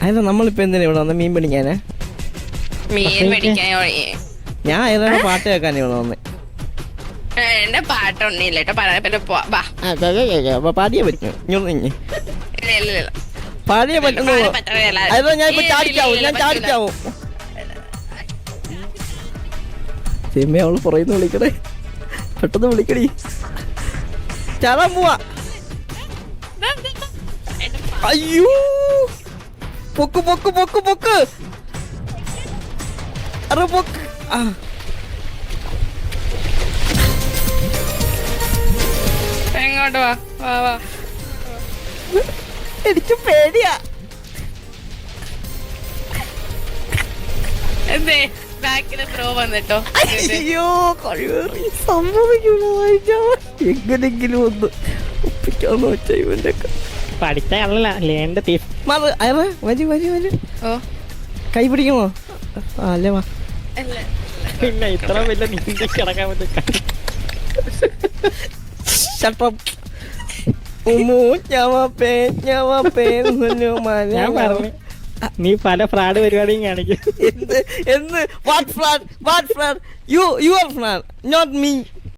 അതാ നമ്മളിപ്പോ എന്തിനാ ഇവിടെ വന്ന മീൻ പിടിക്കാനാ? മീൻ മേടിക്കാൻ ഞാൻ ഏതാണ് പാട്ട് കേൾക്കാൻ ഇവിടെ വന്നേ. എന്റെ പാട്ടൊന്നില്ല കേട്ടോ. വാ. അപ്പൊ പാടിയേ പറ്റും. ഇല്ല പാടിയേ പറ്റുന്നു. അതാ ഞാൻ ഇപ്പൊ ചാടിക്കാവും. സിമ്മ അവള് പുറയുന്നു വിളിക്കണേ. പെട്ടെന്ന് വിളിക്കടി. ചാടാൻ പോവാ. അയ്യോ പൊക്ക് അറ പൊക്ക്. എങ്ങോട്ട് വാ. എനിക്ക് പേടിയാ. എന്തേ ബാക്കില് ത്രോ വന്നിട്ടോ? അയ്യോ കഴിവേറി സംഭവിക്കുന്നു. എങ്ങനെങ്കിലും ഒന്ന് ഒപ്പിക്കാന്ന് വെച്ചാ ഇവന്റെ പഠിത്തല്ല വരൂ. ഓ കൈ പിടിക്കുമോ? അല്ലേ വാ. പിന്നെ ഇത്ര വലിയ നീന്തി കിടക്കാൻ പറ്റും. ഞാൻ പറഞ്ഞു നീ പല ഫ്രാഡ് പരിപാടിയും കാണിക്കും. എന്ത്? What fraud? You are fraud, not me.